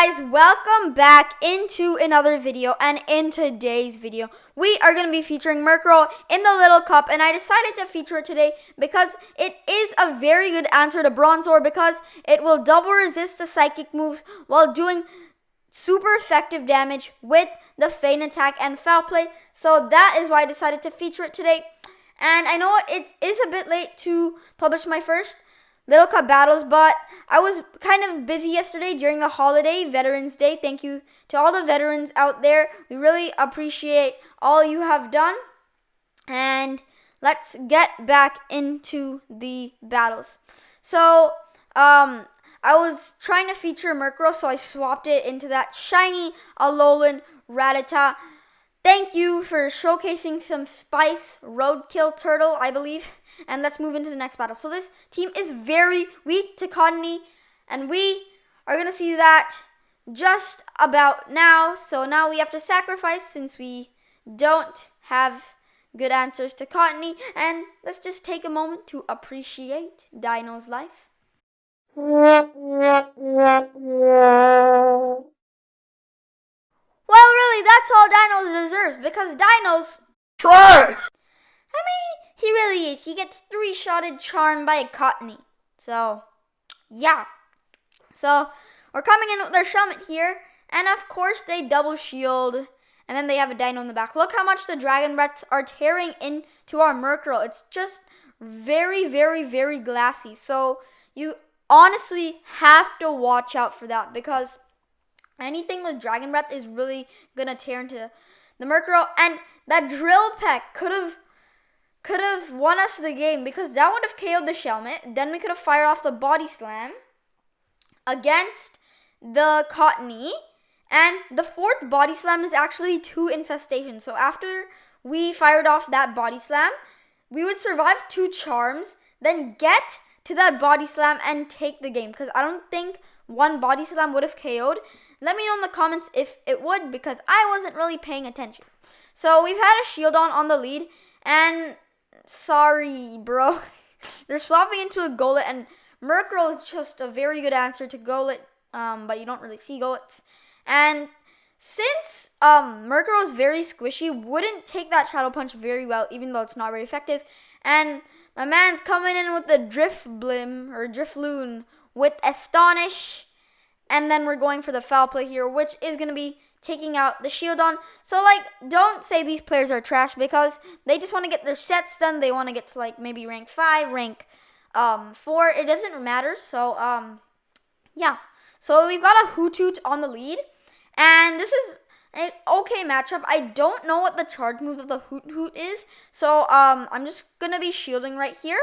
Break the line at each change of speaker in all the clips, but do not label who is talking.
guys, welcome back into another video, and in today's video we are going to be featuring Murkrow in the Little Cup, and I decided to feature it today because it is a very good answer to Bronzor because it will double resist the psychic moves while doing super effective damage with the Feint Attack and Foul Play. So that is why I decided to feature it today. And I know it is a bit late to publish my first Little Cup battles, but I was kind of busy yesterday during the holiday, Veterans Day. Thank you to all the veterans out there. We really appreciate all you have done. And let's get back into the battles. So, I was trying to feature Murkrow, so I swapped it into that shiny Alolan Rattata. Thank you for showcasing some Spice Roadkill Turtle, I believe. And let's move into the next battle. So this team is very weak to Cottonee, and we are going to see that just about now. So now we have to sacrifice since we don't have good answers to Cottonee. And let's just take a moment to appreciate Deino's life. Well, really, that's all Deino deserves because Deino's
Try!
He really is. He gets 3-shotted charm by a Cottonee. So, yeah. So, we're coming in with their Shelmet here. And of course, they double shield. And then they have a Deino in the back. Look how much the Dragon Breaths are tearing into our Murkrow. It's just very, very, very glassy. So, you honestly have to watch out for that. Because anything with Dragon Breath is really going to tear into the Murkrow. And that Drill Peck could have won us the game because that would have KO'd the Shelmet. Then we could have fired off the Body Slam against the Cottonee. And the fourth Body Slam is actually 2 infestations. So after we fired off that Body Slam, we would survive 2 charms, then get to that Body Slam and take the game. Because I don't think 1 Body Slam would have KO'd. Let me know in the comments if it would because I wasn't really paying attention. So we've had a Shieldon on the lead. And sorry, bro. They're swapping into a Golett, and Murkrow is just a very good answer to Golett, but you don't really see Goletts. And since Murkrow is very squishy, wouldn't take that Shadow Punch very well, even though it's not very effective. And my man's coming in with the Drifloon with Astonish, and then we're going for the Foul Play here, which is going to be taking out the Shieldon. So, don't say these players are trash because they just want to get their sets done. They want to get to, maybe rank 5, rank 4. It doesn't matter. So, yeah. So, we've got a Hoothoot on the lead. And this is an okay matchup. I don't know what the charge move of the Hoothoot is. So, I'm just going to be shielding right here.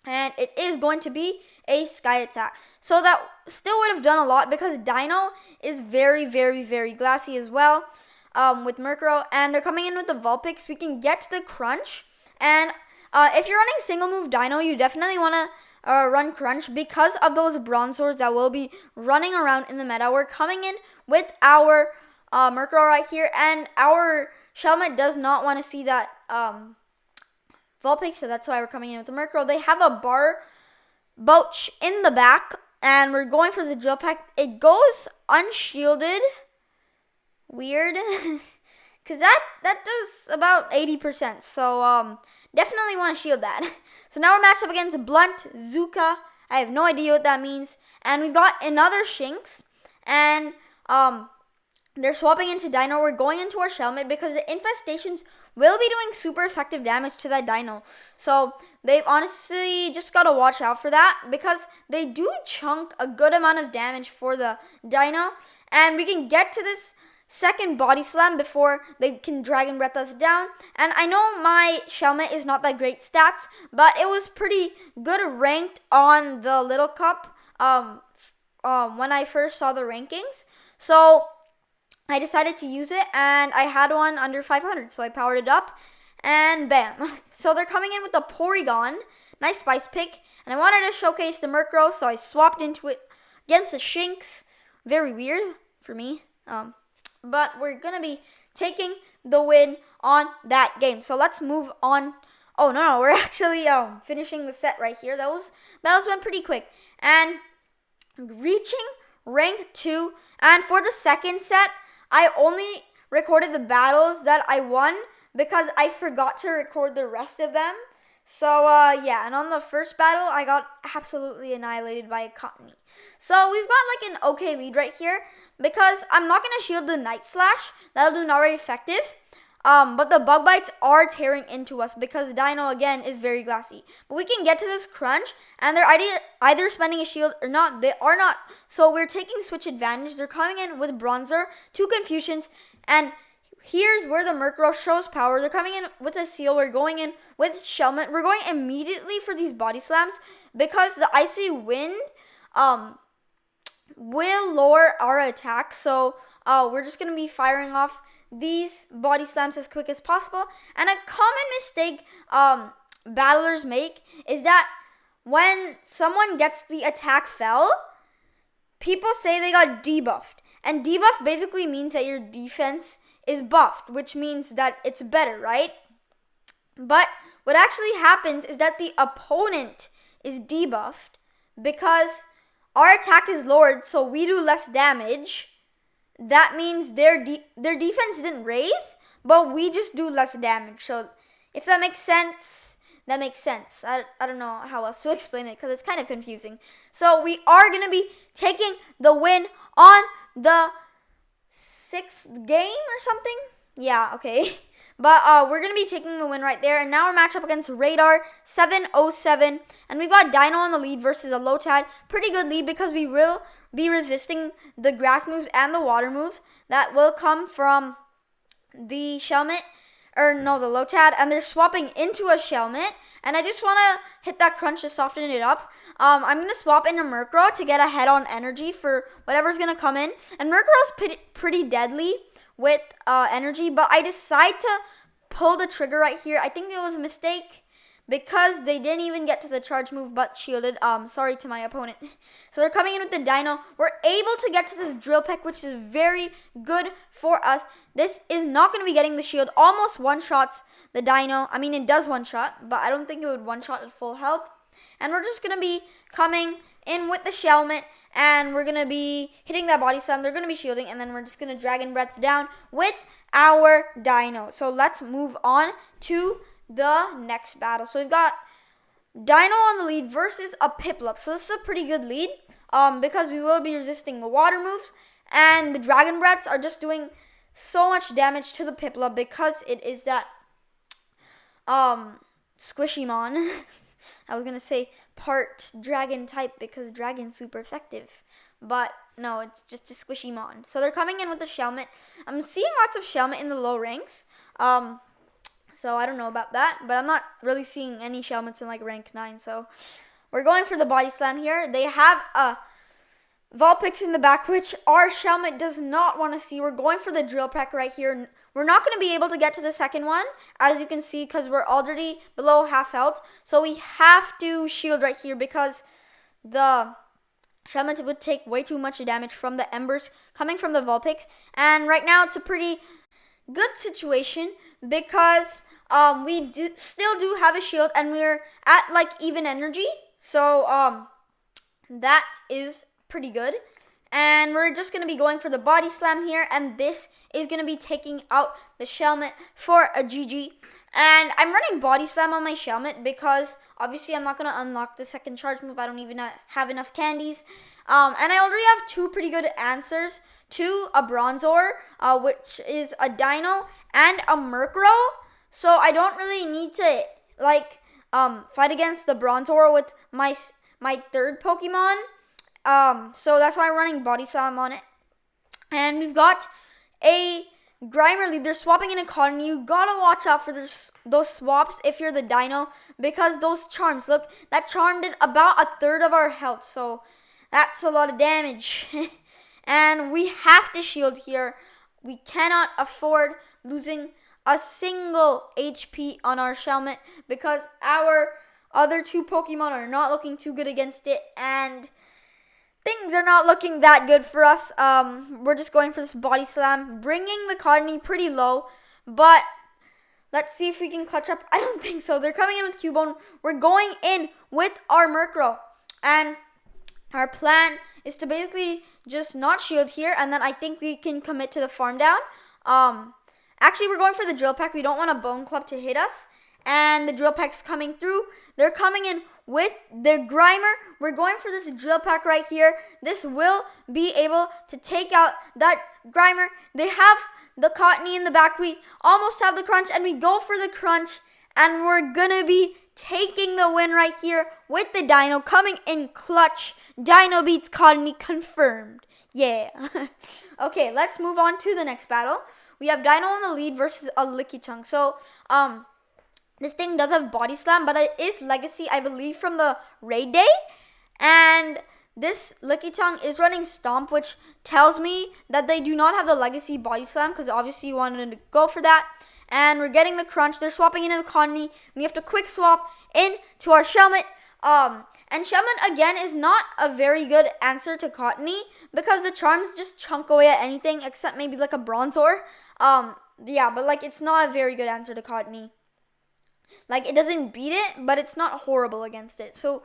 And it is going to be a Sky Attack. So that still would have done a lot because Deino is very, very, very glassy as well with Murkrow. And they're coming in with the Vulpix. We can get to the Crunch. And if you're running single move Deino, you definitely want to run Crunch because of those Bronzors that will be running around in the meta. We're coming in with our Murkrow right here. And our Shelmet does not want to see that Vulpix, so that's why we're coming in with the Murkrow. They have a Barboach in the back, and we're going for the Drill Peck. It goes unshielded. Weird. Because that does about 80%. So, definitely want to shield that. So now we're matched up against Blunt Zuka. I have no idea what that means. And we've got another Shinx. And, they're swapping into Deino. We're going into our Shelmet because the infestations will be doing super effective damage to that Deino. So they've honestly just got to watch out for that because they do chunk a good amount of damage for the Deino. And we can get to this second Body Slam before they can Dragon Breath us down. And I know my Shelmet is not that great stats, but it was pretty good ranked on the Little Cup when I first saw the rankings. So I decided to use it, and I had one under 500, so I powered it up, and bam. So they're coming in with a Porygon, nice Spice Pick, and I wanted to showcase the Murkrow, so I swapped into it against the Shinx. Very weird for me, but we're going to be taking the win on that game. So let's move on. Oh, no, we're actually finishing the set right here. That was went pretty quick, and reaching rank 2. And for the second set, I only recorded the battles that I won because I forgot to record the rest of them. So, yeah, and on the first battle, I got absolutely annihilated by a Cottonee. So, we've got like an okay lead right here because I'm not going to shield the Night Slash. That'll do not very effective. But the Bug Bites are tearing into us because Deino, again, is very glassy. But we can get to this crunch, and they're either spending a shield or not. They are not. So, we're taking switch advantage. They're coming in with Bronzor, 2 Confusions, and here's where the Murkrow shows power. They're coming in with a Seal. We're going in with Shelmet. We're going immediately for these body slams because the Icy Wind will lower our attack. So we're just going to be firing off these body slams as quick as possible. And a common mistake battlers make is that when someone gets the attack fell, people say they got debuffed. And debuff basically means that your defense is buffed, which means that it's better, right? But what actually happens is that the opponent is debuffed because our attack is lowered, so we do less damage. That means their defense didn't raise, but we just do less damage. So if that makes sense, that makes sense. I don't know how else to explain it because it's kind of confusing. So we are going to be taking the win on the 6th game or something. Yeah, okay. But we're going to be taking the win right there. And now our matchup against Radar 707. And we've got Deino on the lead versus a Lotad. Pretty good lead because we will be resisting the grass moves and the water moves that will come from the Shelmet. Or no, the Lotad. And they're swapping into a Shelmet. And I just want to hit that crunch to soften it up. I'm going to swap into Murkrow to get a head-on energy for whatever's going to come in. And Murkrow's pretty deadly with energy, but I decide to pull the trigger right here. I think it was a mistake because they didn't even get to the charge move but shielded. Sorry to my opponent. So they're coming in with the Deino. We're able to get to this Drill Peck, which is very good for us. This is not going to be getting the shield. Almost one-shots the Deino. I mean, it does one-shot, but I don't think it would one-shot at full health. And we're just going to be coming in with the Shelmet, and we're going to be hitting that body slam. They're going to be shielding, and then we're just going to Dragon Breath down with our Deino. So let's move on to the next battle. So we've got Deino on the lead versus a Piplup. So this is a pretty good lead because we will be resisting the water moves, and the Dragon Breaths are just doing so much damage to the Piplup because it is that Squishymon. I was going to say part dragon type because dragon's super effective. But no, it's just a Squishymon. So they're coming in with the Shelmet. I'm seeing lots of Shelmet in the low ranks. So I don't know about that. But I'm not really seeing any Shelmets in like rank 9. So we're going for the body slam here. They have a Vulpix in the back, which our Shelmet does not want to see. We're going for the Drill Peck right here. We're not going to be able to get to the second one, as you can see, because we're already below half health. So we have to shield right here because the Shelmet would take way too much damage from the Embers coming from the Vulpix. And right now, it's a pretty good situation because we still do have a shield and we're at like even energy. So that is pretty good. And we're just going to be going for the body slam here. And this is going to be taking out the Shelmet for a GG. And I'm running body slam on my Shelmet because obviously I'm not going to unlock the second charge move. I don't even have enough candies. And I already have 2 pretty good answers to a Bronzor, which is a Deino and a Murkrow. So I don't really need to like fight against the Bronzor with my third Pokemon. So that's why I'm running body slam on it. And we've got a Grimer lead. They're swapping in a Cottonee. You gotta watch out for those swaps if you're the Deino because those charms, look, that charm did about a third of our health. So that's a lot of damage. And we have to shield here. We cannot afford losing a single HP on our Shelmet because our other 2 Pokemon are not looking too good against it. And things are not looking that good for us. We're just going for this body slam, bringing the Cottonee pretty low. But let's see if we can clutch up. I don't think so. They're coming in with Cubone. We're going in with our Murkrow. And our plan is to basically just not shield here, and then I think we can commit to the farm down. Actually, we're going for the Drill Peck. We don't want a Bone Club to hit us. And the Drill Peck's coming through. They're coming in with the Grimer. We're going for this Drill Peck right here. This will be able to take out that Grimer. They have the Cottonee in the back. We almost have the crunch, and we go for the crunch. And we're going to be taking the win right here with the Deino coming in clutch. Deino beats Cottonee, confirmed. Yeah. Okay, let's move on to the next battle. We have Deino in the lead versus a Lickitung. So, this thing does have Body Slam, but it is Legacy, I believe, from the Raid Day. And this Lickitung is running Stomp, which tells me that they do not have the Legacy Body Slam, because obviously you wanted to go for that. And we're getting the crunch. They're swapping into the Cottonee. We have to quick swap into our Shelmet. And Shelmet, again, is not a very good answer to Cottonee, because the charms just chunk away at anything except maybe like a Bronzor. Yeah, but like it's not a very good answer to Cottonee. Like, it doesn't beat it, but it's not horrible against it. So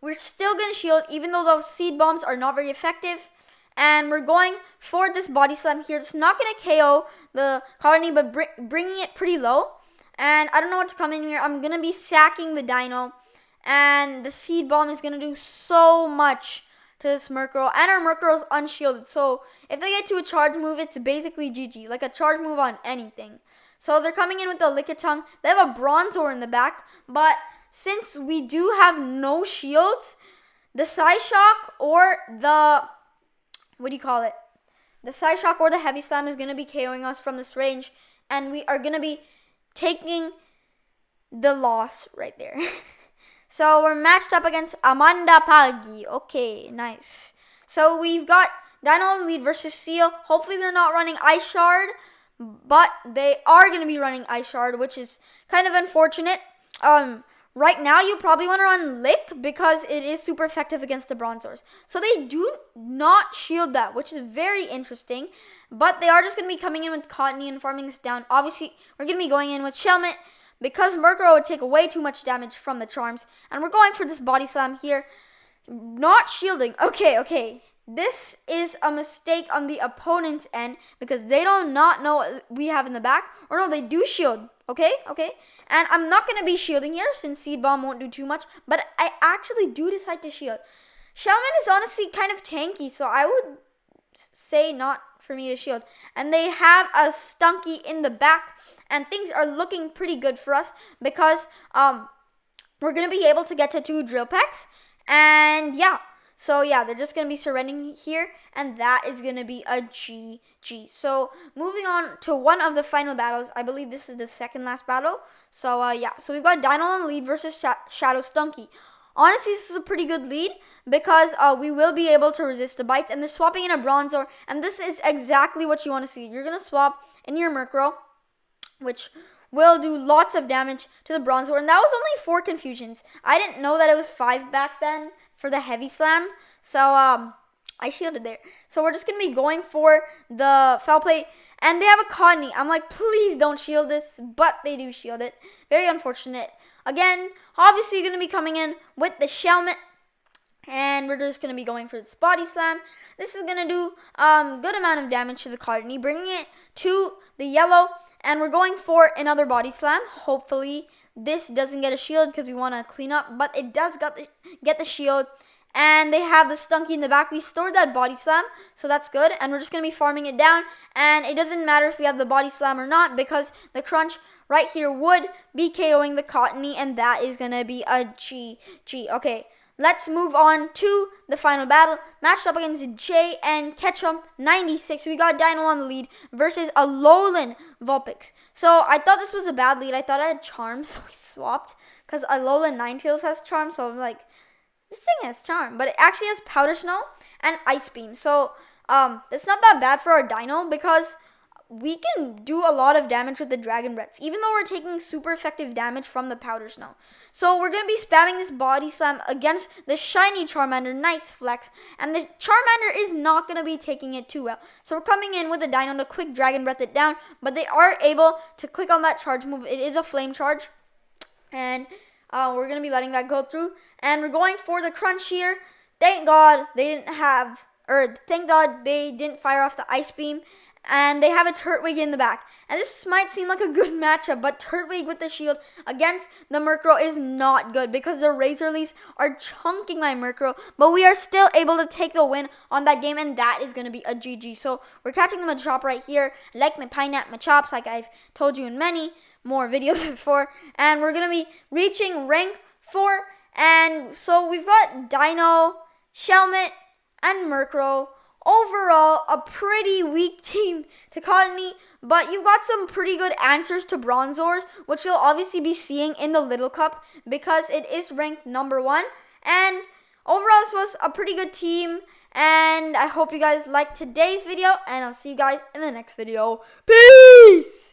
we're still going to shield, even though those Seed Bombs are not very effective. And we're going for this Body Slam here. It's not going to KO the Cottonee, but bringing it pretty low. And I don't know what to come in here. I'm going to be sacking the Deino. And the Seed Bomb is going to do so much to this Murkrow. And our Murkrow is unshielded. So if they get to a charge move, it's basically GG. Like a charge move on anything. So they're coming in with the Lickitung. They have a Bronzor in the back. But since we do have no shields, the Psyshock or the... What do you call it? The Psyshock or the Heavy Slam is going to be KOing us from this range. And we are going to be taking the loss right there. So we're matched up against Amanda Pagi. Okay, nice. So we've got Deino lead versus Seal. Hopefully they're not running Ice Shard. But they are going to be running Ice Shard, which is kind of unfortunate. Right now, you probably want to run Lick because it is super effective against the Bronzors. So they do not shield that, which is very interesting. But they are just going to be coming in with Cottonee and farming this down. Obviously, we're going to be going in with Shelmet because Murkrow would take way too much damage from the charms. And we're going for this Body Slam here. Not shielding. Okay. This is a mistake on the opponent's end because they do not know what we have in the back. Or no, they do shield. Okay. And I'm not going to be shielding here since Seed Bomb won't do too much. But I actually do decide to shield. Shelmet is honestly kind of tanky, so I would say not for me to shield. And they have a Stunky in the back. And things are looking pretty good for us because we're going to be able to get to 2 Drill Pecks. And yeah. So, yeah, they're just going to be surrendering here, and that is going to be a GG. So, moving on to one of the final battles. I believe this is the second last battle. So, yeah. So, we've got Deino on the lead versus Shadow Stunky. Honestly, this is a pretty good lead because we will be able to resist the bites, and they're swapping in a Bronzor, and this is exactly what you want to see. You're going to swap in your Murkrow, which will do lots of damage to the Bronzor, and that was only 4 confusions. I didn't know that it was 5 back then for the Heavy Slam, so I shielded there. So we're just going to be going for the Foul Play, and they have a Cottonee. I'm like, please don't shield this, but they do shield it. Very unfortunate. Again, obviously going to be coming in with the Shelmet, and we're just going to be going for this Body Slam. This is going to do good amount of damage to the Cottonee, bringing it to the yellow, and we're going for another Body Slam. Hopefully this doesn't get a shield because we want to clean up, but it does get the shield. And they have the Stunky in the back. We stored that Body Slam, so that's good. And we're just going to be farming it down. And it doesn't matter if we have the Body Slam or not because the crunch right here would be KOing the Cottonee, and that is going to be a GG. Okay, let's move on to the final battle. Matched up against Jay and Ketchum 96. We got Deino on the lead versus a Alolan Vulpix. So I thought this was a bad lead. I thought I had Charm, so I swapped because Alolan Ninetales has Charm. So I'm like, this thing has Charm, but it actually has Powder Snow and Ice Beam. So it's not that bad for our Deino because we can do a lot of damage with the Dragon Breaths, even though we're taking super effective damage from the Powder Snow. So we're going to be spamming this Body Slam against the shiny Charmander, nice flex, and the Charmander is not going to be taking it too well. So we're coming in with the Deino to quick Dragon Breath it down, but they are able to click on that charge move. It is a Flame Charge, and we're going to be letting that go through, and we're going for the crunch here. Thank God they didn't have or thank God they didn't fire off the Ice Beam. And they have a Turtwig in the back. And this might seem like a good matchup, but Turtwig with the shield against the Murkrow is not good because the Razor Leafs are chunking my Murkrow. But we are still able to take the win on that game, and that is going to be a GG. So we're catching them a Chop right here. I like my Pineapple, my Chops, like I've told you in many more videos before. And we're going to be reaching rank 4. And so we've got Deino, Shelmet, and Murkrow. Overall, a pretty weak team to Cottonee, but you've got some pretty good answers to Bronzors, which you'll obviously be seeing in the Little Cup because it is ranked number 1. And overall, this was a pretty good team, and I hope you guys liked today's video, and I'll see you guys in the next video. Peace!